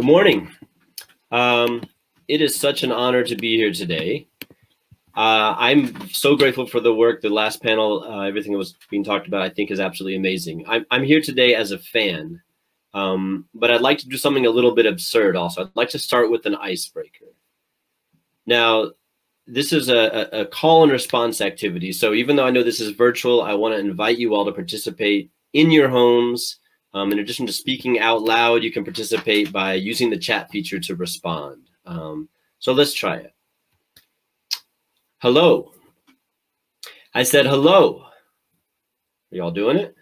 Good morning. It is such an honor to be here today. I'm so grateful for the work. The last panel, everything that was being talked about, I think is absolutely amazing. I'm here today as a fan, but I'd like to do something a little bit absurd also. I'd like to start with an icebreaker. Now, this is a call and response activity. So even though I know this is virtual, I want to invite you all to participate in your homes. In addition to speaking out loud, you can participate by using the chat feature to respond. So let's try it. Hello. I said hello. Are y'all doing it?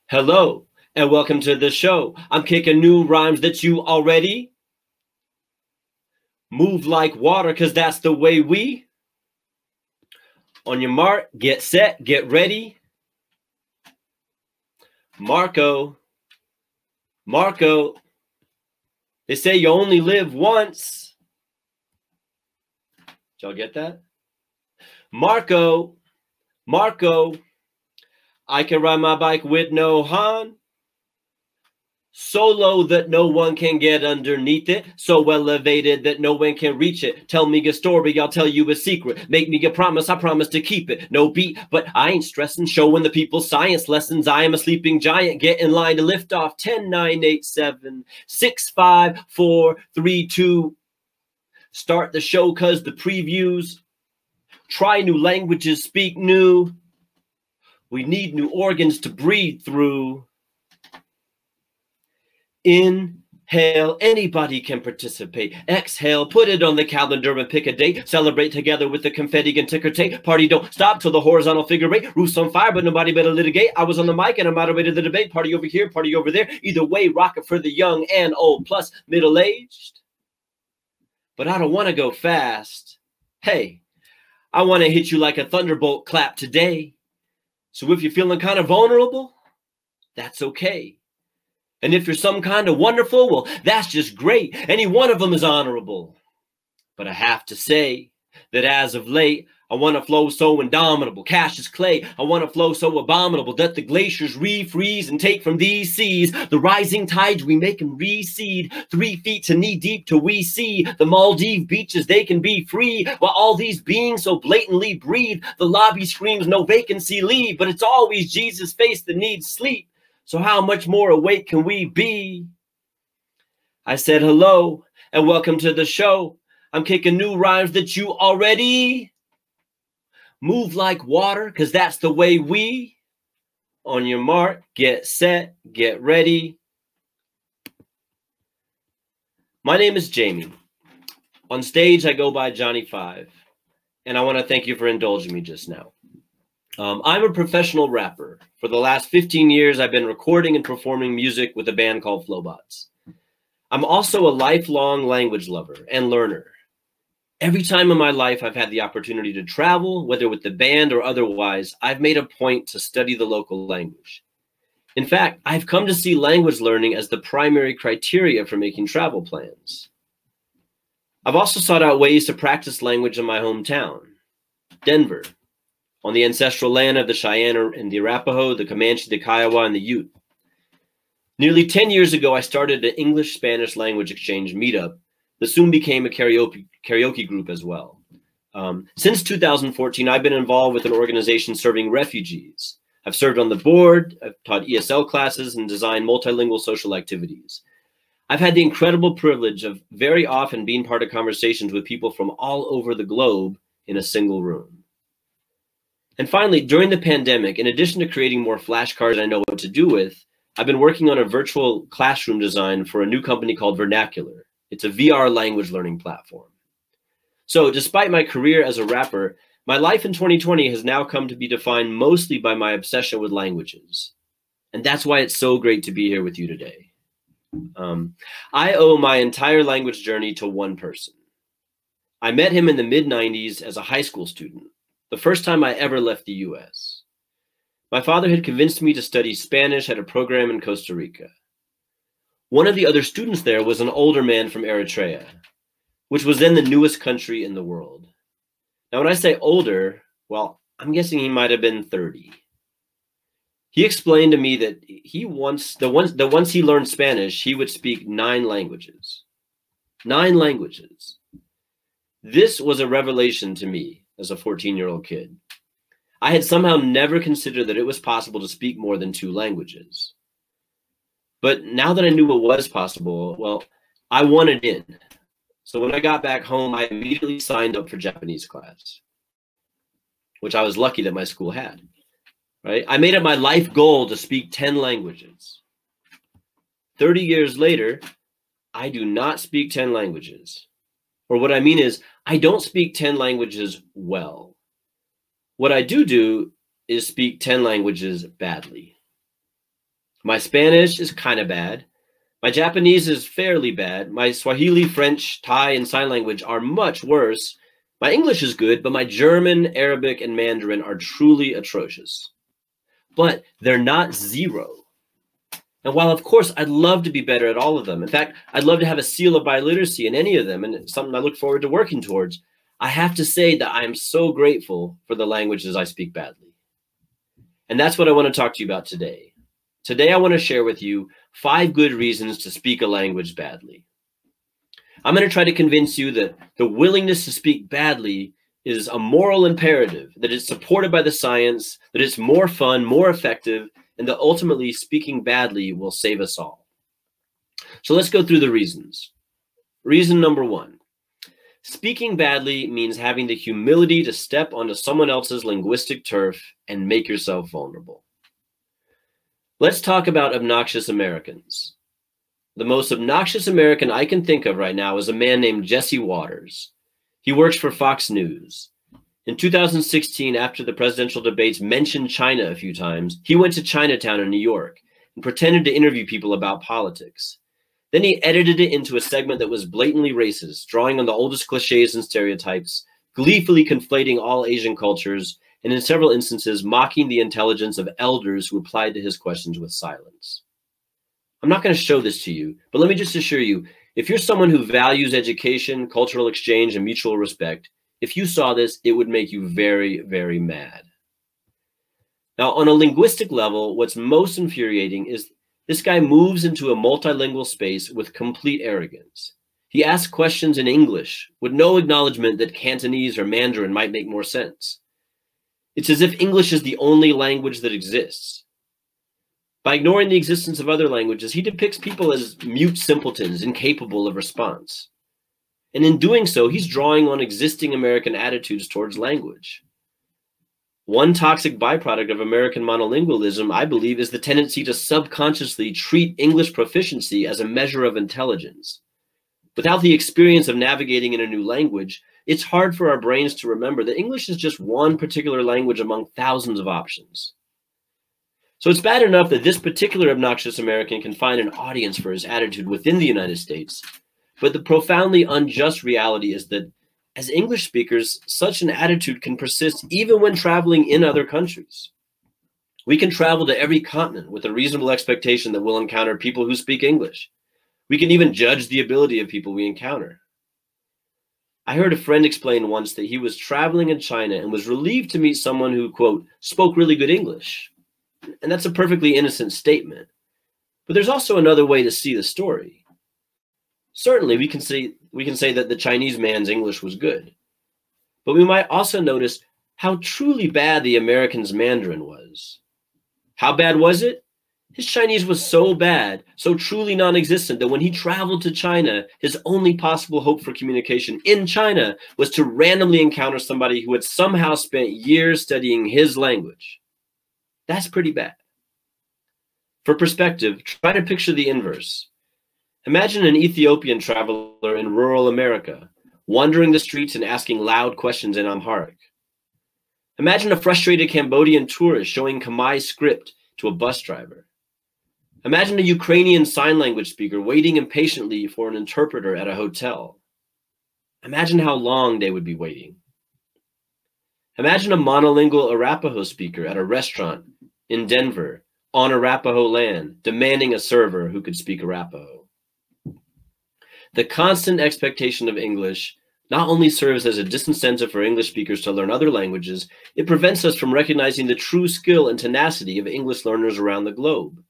Hello, and welcome to the show. I'm kicking new rhymes that you already move like water, because that's the way we. On your mark, get set, get ready. Marco. They say you only live once. Did y'all get that? Marco. I can ride my bike with no horn. So low that no one can get underneath it. So elevated that no one can reach it. Tell me a story, I'll tell you a secret. Make me a promise, I promise to keep it. No beat, but I ain't stressing. Showing the people science lessons. I am a sleeping giant. Get in line to lift off. 10, 9, 8, 7, 6, 5, 4, 3, 2. Start the show cause the previews. Try new languages, speak new. We need new organs to breathe through. Inhale, anybody can participate. Exhale, put it on the calendar and pick a date. Celebrate together with the confetti and ticker tape. Party don't stop till the horizontal figure eight. Roof's on fire, but nobody better litigate. I was on the mic and I moderated the debate. Party over here, party over there. Either way, rocket for the young and old, plus middle-aged. But I don't want to go fast. Hey, I want to hit you like a thunderbolt clap today. So if you're feeling kind of vulnerable, that's okay. And if you're some kind of wonderful, well, that's just great. Any one of them is honorable. But I have to say that as of late, I want to flow so indomitable. Cash is clay. I want to flow so abominable that the glaciers refreeze and take from these seas. The rising tides, we make them recede. 3 feet to knee deep till we see the Maldive beaches, they can be free. While all these beings so blatantly breathe, the lobby screams no vacancy, leave. But it's always Jesus' face that needs sleep. So how much more awake can we be? I said hello and welcome to the show. I'm kicking new rhymes that you already move like water, because that's the way we. On your mark, get set, get ready. My name is Jamie. On stage, I go by Jonny 5, and I want to thank you for indulging me just now. I'm a professional rapper. For the last 15 years, I've been recording and performing music with a band called Flobots. I'm also a lifelong language lover and learner. Every time in my life I've had the opportunity to travel, whether with the band or otherwise, I've made a point to study the local language. In fact, I've come to see language learning as the primary criteria for making travel plans. I've also sought out ways to practice language in my hometown, Denver, on the ancestral land of the Cheyenne and the Arapaho, the Comanche, the Kiowa, and the Ute. Nearly 10 years ago, I started an English-Spanish language exchange meetup that soon became a karaoke group as well. Since 2014, I've been involved with an organization serving refugees. I've served on the board, I've taught ESL classes, and designed multilingual social activities. I've had the incredible privilege of very often being part of conversations with people from all over the globe in a single room. And finally, during the pandemic, in addition to creating more flashcards I know what to do with, I've been working on a virtual classroom design for a new company called Vernacular. It's a VR language learning platform. So despite my career as a rapper, my life in 2020 has now come to be defined mostly by my obsession with languages. And that's why it's so great to be here with you today. I owe my entire language journey to one person. I met him in the mid-90s as a high school student, the first time I ever left the US. My father had convinced me to study Spanish at a program in Costa Rica. One of the other students there was an older man from Eritrea, which was then the newest country in the world. Now, when I say older, well, I'm guessing he might have been 30. He explained to me that once he learned Spanish, he would speak 9 languages. 9 languages. This was a revelation to me as a 14-year-old kid. I had somehow never considered that it was possible to speak more than 2 languages. But now that I knew it was possible, well, I wanted in. So when I got back home, I immediately signed up for Japanese class, which I was lucky that my school had. Right? I made it my life goal to speak 10 languages. 30 years later, I do not speak 10 languages. Or what I mean is, I don't speak 10 languages well. What I do is speak 10 languages badly. My Spanish is kind of bad. My Japanese is fairly bad. My Swahili, French, Thai, and sign language are much worse. My English is good, but my German, Arabic, and Mandarin are truly atrocious. But they're not 0. And while, of course, I'd love to be better at all of them. In fact, I'd love to have a seal of biliteracy in any of them, and it's something I look forward to working towards. I have to say that I am so grateful for the languages I speak badly. And that's what I want to talk to you about today. Today, I want to share with you 5 good reasons to speak a language badly. I'm going to try to convince you that the willingness to speak badly is a moral imperative, that it's supported by the science, that it's more fun, more effective, and that ultimately speaking badly will save us all. So let's go through the reasons. Reason number 1. Speaking badly means having the humility to step onto someone else's linguistic turf and make yourself vulnerable. Let's talk about obnoxious Americans. The most obnoxious American I can think of right now is a man named Jesse Waters. He works for Fox News. In 2016, after the presidential debates mentioned China a few times, he went to Chinatown in New York and pretended to interview people about politics. Then he edited it into a segment that was blatantly racist, drawing on the oldest cliches and stereotypes, gleefully conflating all Asian cultures, and in several instances, mocking the intelligence of elders who replied to his questions with silence. I'm not going to show this to you, but let me just assure you, if you're someone who values education, cultural exchange, and mutual respect, if you saw this, it would make you very, very mad. Now, on a linguistic level, what's most infuriating is this guy moves into a multilingual space with complete arrogance. He asks questions in English with no acknowledgement that Cantonese or Mandarin might make more sense. It's as if English is the only language that exists. By ignoring the existence of other languages, he depicts people as mute simpletons, incapable of response. And in doing so, he's drawing on existing American attitudes towards language. One toxic byproduct of American monolingualism, I believe, is the tendency to subconsciously treat English proficiency as a measure of intelligence. Without the experience of navigating in a new language, it's hard for our brains to remember that English is just one particular language among thousands of options. So it's bad enough that this particular obnoxious American can find an audience for his attitude within the United States. But the profoundly unjust reality is that as English speakers, such an attitude can persist even when traveling in other countries. We can travel to every continent with a reasonable expectation that we'll encounter people who speak English. We can even judge the ability of people we encounter. I heard a friend explain once that he was traveling in China and was relieved to meet someone who, quote, spoke really good English. And that's a perfectly innocent statement. But there's also another way to see the story. Certainly, we can say that the Chinese man's English was good. But we might also notice how truly bad the American's Mandarin was. How bad was it? His Chinese was so bad, so truly non-existent, that when he traveled to China, his only possible hope for communication in China was to randomly encounter somebody who had somehow spent years studying his language. That's pretty bad. For perspective, try to picture the inverse. Imagine an Ethiopian traveler in rural America, wandering the streets and asking loud questions in Amharic. Imagine a frustrated Cambodian tourist showing Khmer script to a bus driver. Imagine a Ukrainian sign language speaker waiting impatiently for an interpreter at a hotel. Imagine how long they would be waiting. Imagine a monolingual Arapaho speaker at a restaurant in Denver on Arapaho land, demanding a server who could speak Arapaho. The constant expectation of English not only serves as a disincentive for English speakers to learn other languages, it prevents us from recognizing the true skill and tenacity of English learners around the globe.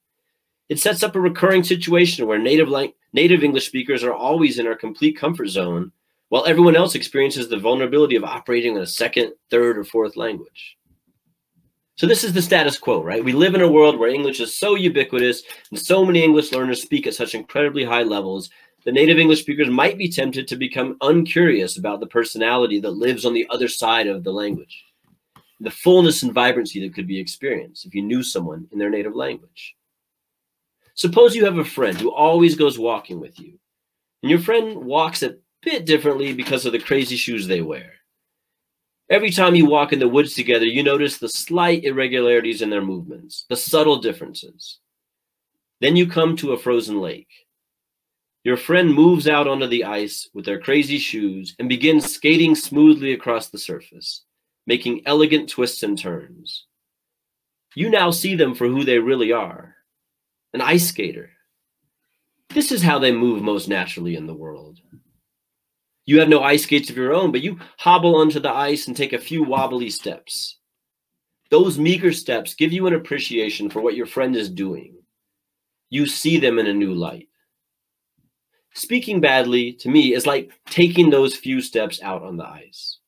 It sets up a recurring situation where native English speakers are always in our complete comfort zone, while everyone else experiences the vulnerability of operating in a second, third, or fourth language. So this is the status quo, right? We live in a world where English is so ubiquitous and so many English learners speak at such incredibly high levels that native English speakers might be tempted to become uncurious about the personality that lives on the other side of the language, the fullness and vibrancy that could be experienced if you knew someone in their native language. Suppose you have a friend who always goes walking with you, and your friend walks a bit differently because of the crazy shoes they wear. Every time you walk in the woods together, you notice the slight irregularities in their movements, the subtle differences. Then you come to a frozen lake. Your friend moves out onto the ice with their crazy shoes and begins skating smoothly across the surface, making elegant twists and turns. You now see them for who they really are, an ice skater. This is how they move most naturally in the world. You have no ice skates of your own, but you hobble onto the ice and take a few wobbly steps. Those meager steps give you an appreciation for what your friend is doing. You see them in a new light. Speaking badly, to me, is like taking those few steps out on the ice.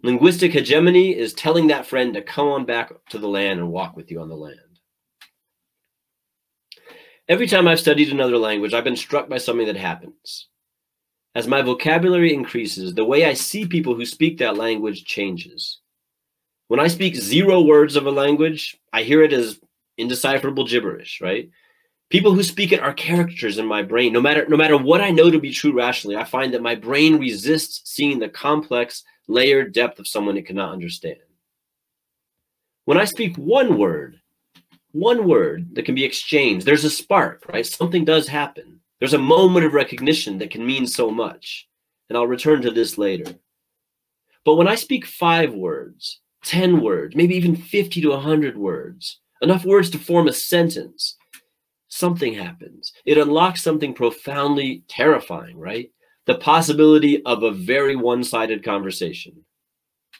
Linguistic hegemony is telling that friend to come on back to the land and walk with you on the land. Every time I've studied another language, I've been struck by something that happens. As my vocabulary increases, the way I see people who speak that language changes. When I speak 0 words of a language, I hear it as indecipherable gibberish, right? People who speak it are characters in my brain. No matter what I know to be true rationally, I find that my brain resists seeing the complex, layered depth of someone it cannot understand. When I speak one word that can be exchanged, there's a spark, right? Something does happen. There's a moment of recognition that can mean so much. And I'll return to this later. But when I speak 5 words, 10 words, maybe even 50 to 100 words, enough words to form a sentence, something happens. It unlocks something profoundly terrifying, right? The possibility of a very one-sided conversation.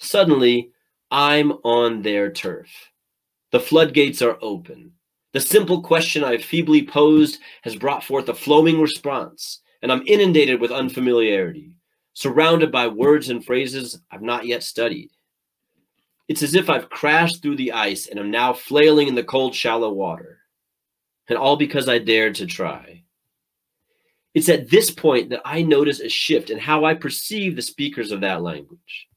Suddenly, I'm on their turf. The floodgates are open. The simple question I've feebly posed has brought forth a flowing response, and I'm inundated with unfamiliarity, surrounded by words and phrases I've not yet studied. It's as if I've crashed through the ice and am now flailing in the cold, shallow water. And all because I dared to try. It's at this point that I notice a shift in how I perceive the speakers of that language.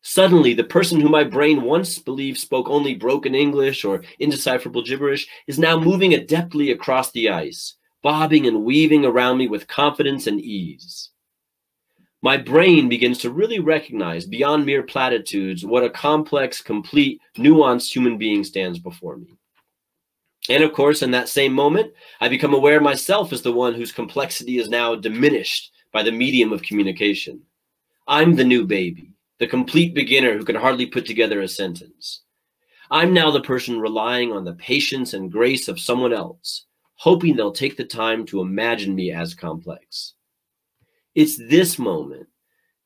Suddenly, the person who my brain once believed spoke only broken English or indecipherable gibberish is now moving adeptly across the ice, bobbing and weaving around me with confidence and ease. My brain begins to really recognize beyond mere platitudes what a complex, complete, nuanced human being stands before me. And of course, in that same moment, I become aware myself as the one whose complexity is now diminished by the medium of communication. I'm the new baby, the complete beginner who can hardly put together a sentence. I'm now the person relying on the patience and grace of someone else, hoping they'll take the time to imagine me as complex. It's this moment,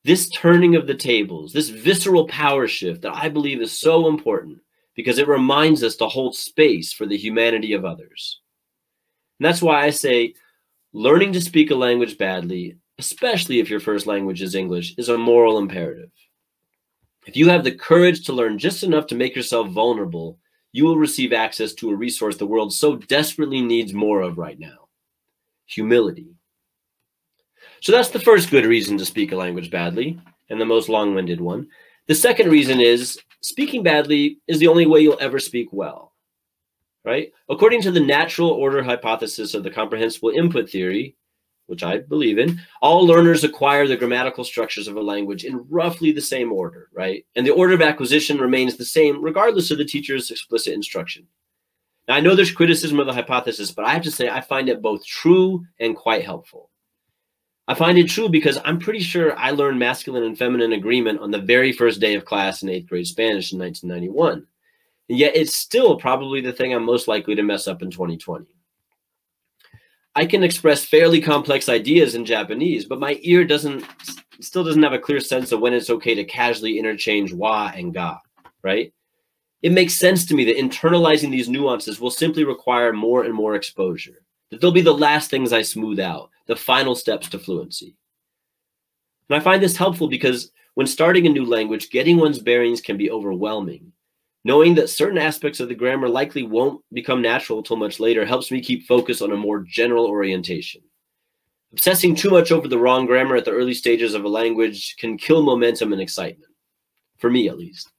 this turning of the tables, this visceral power shift that I believe is so important because it reminds us to hold space for the humanity of others. And that's why I say learning to speak a language badly, especially if your first language is English, is a moral imperative. If you have the courage to learn just enough to make yourself vulnerable, you will receive access to a resource the world so desperately needs more of right now: humility. So that's the first good reason to speak a language badly, and the most long-winded one. The second reason is speaking badly is the only way you'll ever speak well, right? According to the natural order hypothesis of the comprehensible input theory, which I believe in, all learners acquire the grammatical structures of a language in roughly the same order, right? And the order of acquisition remains the same regardless of the teacher's explicit instruction. Now, I know there's criticism of the hypothesis, but I have to say I find it both true and quite helpful. I find it true because I'm pretty sure I learned masculine and feminine agreement on the very first day of class in 8th grade Spanish in 1991. And yet it's still probably the thing I'm most likely to mess up in 2020. I can express fairly complex ideas in Japanese, but my ear doesn't still doesn't have a clear sense of when it's okay to casually interchange wa and ga, right? It makes sense to me that internalizing these nuances will simply require more and more exposure, that they'll be the last things I smooth out, the final steps to fluency. And I find this helpful because when starting a new language, getting one's bearings can be overwhelming. Knowing that certain aspects of the grammar likely won't become natural until much later helps me keep focus on a more general orientation. Obsessing too much over the wrong grammar at the early stages of a language can kill momentum and excitement, for me at least.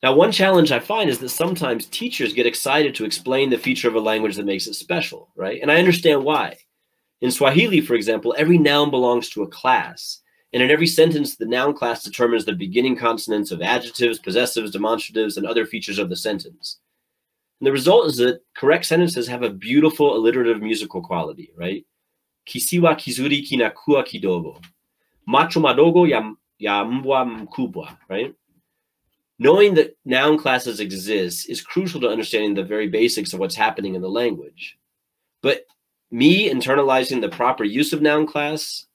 Now, one challenge I find is that sometimes teachers get excited to explain the feature of a language that makes it special, right? And I understand why. In Swahili, for example, every noun belongs to a class. And in every sentence, the noun class determines the beginning consonants of adjectives, possessives, demonstratives, and other features of the sentence. And the result is that correct sentences have a beautiful alliterative musical quality, right? Kisiwa kizuri kinakua kidogo. Macho madogo ya mbwa mkubwa, right? Knowing that noun classes exist is crucial to understanding the very basics of what's happening in the language. But me internalizing the proper use of noun class,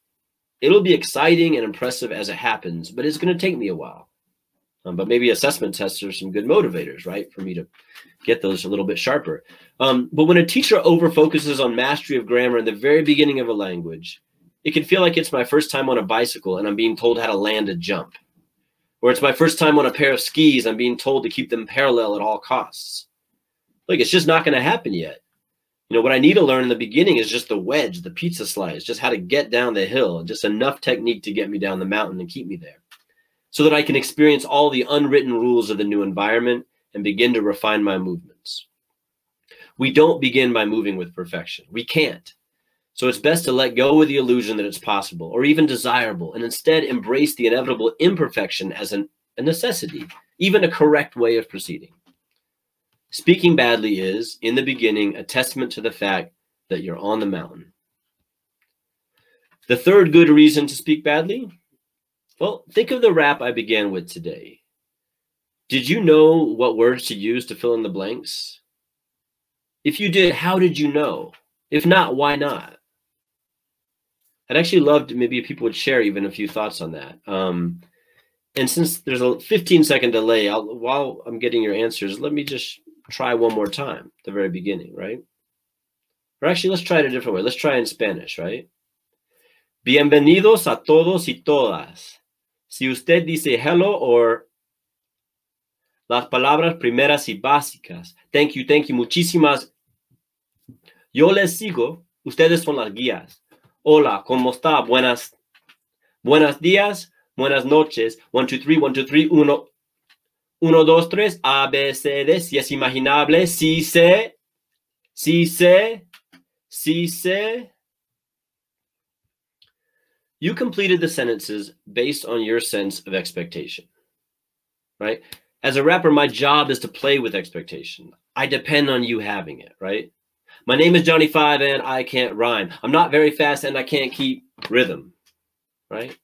it'll be exciting and impressive as it happens, but it's going to take me a while. But maybe assessment tests are some good motivators, right, for me to get those a little bit sharper. But when a teacher over-focuses on mastery of grammar in the very beginning of a language, it can feel like it's my first time on a bicycle and I'm being told how to land a jump. Or it's my first time on a pair of skis, I'm being told to keep them parallel at all costs. Like, it's just not going to happen yet. You know, what I need to learn in the beginning is just the wedge, the pizza slice, just how to get down the hill, just enough technique to get me down the mountain and keep me there, so that I can experience all the unwritten rules of the new environment and begin to refine my movements. We don't begin by moving with perfection. We can't. So it's best to let go of the illusion that it's possible or even desirable and instead embrace the inevitable imperfection as a necessity, even a correct way of proceeding. Speaking badly is, in the beginning, a testament to the fact that you're on the mountain. The third good reason to speak badly? Well, think of the rap I began with today. Did you know what words to use to fill in the blanks? If you did, how did you know? If not, why not? I'd actually love to, maybe people would share even a few thoughts on that. And since there's a 15-second delay, while I'm getting your answers, let me just try one more time, the very beginning, right? Or actually, let's try it a different way. Let's try in Spanish, right? Bienvenidos a todos y todas. Si usted dice hello or las palabras primeras y básicas. Thank you, muchísimas. Yo les sigo. Ustedes son las guías. Hola, ¿cómo está? Buenos días, buenas noches. 1, 2, 3, 1, 2, 3, 1, 1, 2, 3, A, B, C, D. Si es imaginable, sí sé, sí sé, sí sé. You completed the sentences based on your sense of expectation, right? As a rapper, my job is to play with expectation. I depend on you having it, right? My name is Jonny 5 and I can't rhyme. I'm not very fast and I can't keep rhythm, right?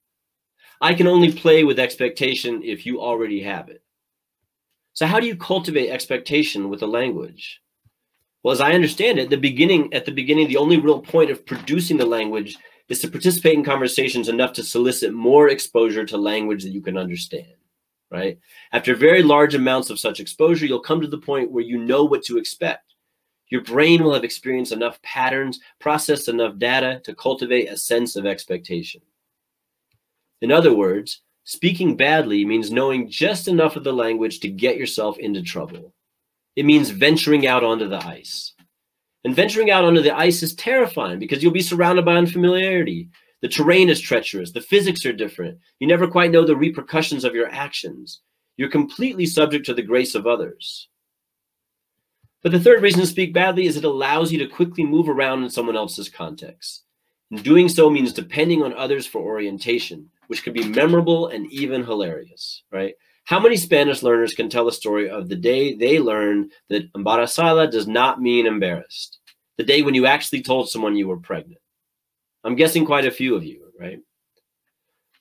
I can only play with expectation if you already have it. So how do you cultivate expectation with a language? Well, as I understand it, at the beginning, the only real point of producing the language is to participate in conversations enough to solicit more exposure to language that you can understand, right? After very large amounts of such exposure, you'll come to the point where you know what to expect. Your brain will have experienced enough patterns, processed enough data to cultivate a sense of expectation. In other words, speaking badly means knowing just enough of the language to get yourself into trouble. It means venturing out onto the ice. And venturing out onto the ice is terrifying because you'll be surrounded by unfamiliarity. The terrain is treacherous. The physics are different. You never quite know the repercussions of your actions. You're completely subject to the grace of others. But the third reason to speak badly is it allows you to quickly move around in someone else's context. And doing so means depending on others for orientation, which can be memorable and even hilarious, right? How many Spanish learners can tell a story of the day they learned that embarazada does not mean embarrassed? The day when you actually told someone you were pregnant? I'm guessing quite a few of you, right?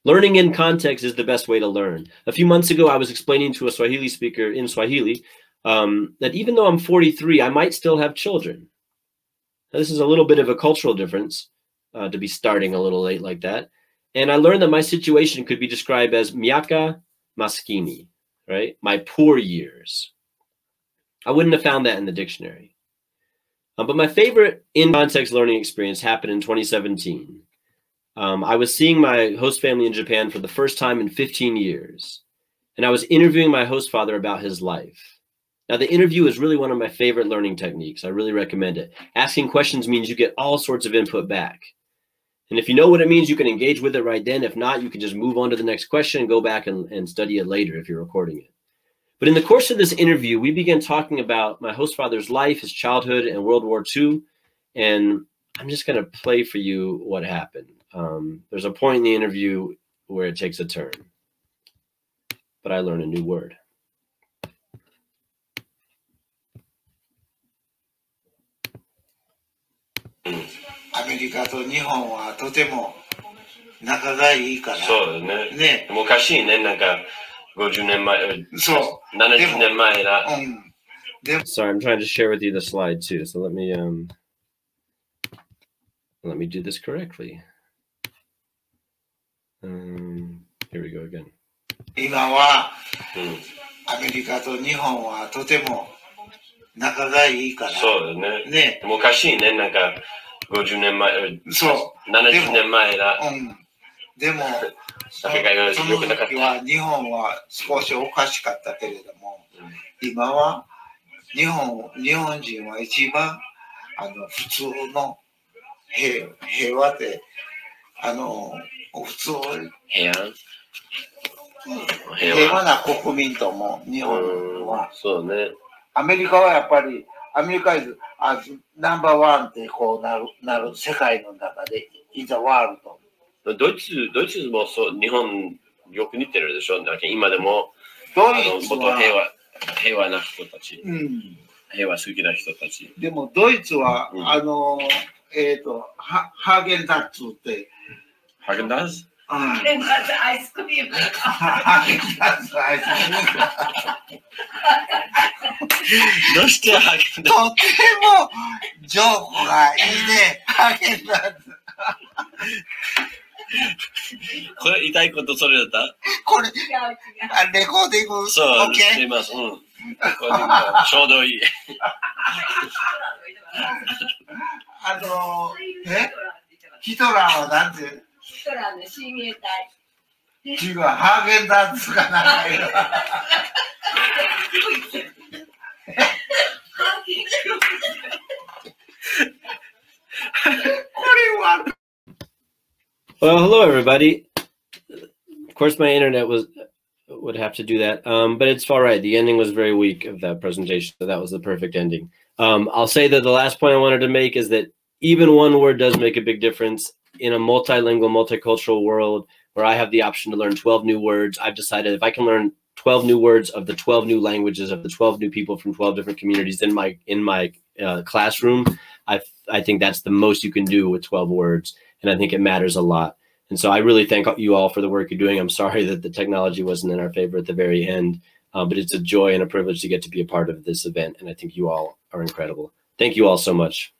Learning in context is the best way to learn. A few months ago, I was explaining to a Swahili speaker in Swahili that even though I'm 43, I might still have children. Now, this is a little bit of a cultural difference to be starting a little late like that. And I learned that my situation could be described as miaka maskini, right? My poor years. I wouldn't have found that in the dictionary. But my favorite in-context learning experience happened in 2017. I was seeing my host family in Japan for the first time in 15 years. And I was interviewing my host father about his life. Now, the interview is really one of my favorite learning techniques. I really recommend it. Asking questions means you get all sorts of input back. And if you know what it means, you can engage with it right then. If not, you can just move on to the next question and go back and study it later if you're recording it. But in the course of this interview, we began talking about my host father's life, his childhood, and World War II. And I'm just going to play for you what happened. There's a point in the interview where it takes a turn. But I learned a new word. Americaと日本はとても仲がいいから。そうね。ね。昔ね、なんか50年前、そう。70年前だ。Sorry, I'm trying to share with you the slide too. So let me do this correctly. Here we go again. 今は、アメリカと日本はとても仲がいいから。そうね。ね。昔ね、なんか50年前、そう。70年前だ。でも、その時は日本は少しおかしかったけれども、今は日本人は一番普通の平和で普通平和な国民とも日本は。そうね。アメリカはやっぱりアメリカisナンバーワンってこうなる世界の中でin the world。ドイツもそう日本よく似てるでしょ。今でも元平和な人たち、平和好きな人たち。でもドイツはハーゲンダッツってハーゲンダッツ？ハーゲンダッツアイスクリーム。ハーゲンダッツアイスクリーム。どうしてハーゲンダッツ？とてもジョークがいいね。ハーゲンダッツ。これ痛いことそれだった？これレコーディング。そう、してます。レコーディングちょうどいい。ヒトラーはなんて？ヒトラーの親衛隊。違う、ハーゲンダッツかなんかいる。これは。Well, hello everybody. Of course, my internet would have to do that, but it's all right. The ending was very weak of that presentation, so that was the perfect ending. I'll say that the last point I wanted to make is that even one word does make a big difference in a multilingual, multicultural world where I have the option to learn 12 new words. I've decided if I can learn 12 new words of the 12 new languages of the 12 new people from 12 different communities in my classroom, I think that's the most you can do with 12 words. And I think it matters a lot. And so I really thank you all for the work you're doing. I'm sorry that the technology wasn't in our favor at the very end, but it's a joy and a privilege to get to be a part of this event. And I think you all are incredible. Thank you all so much.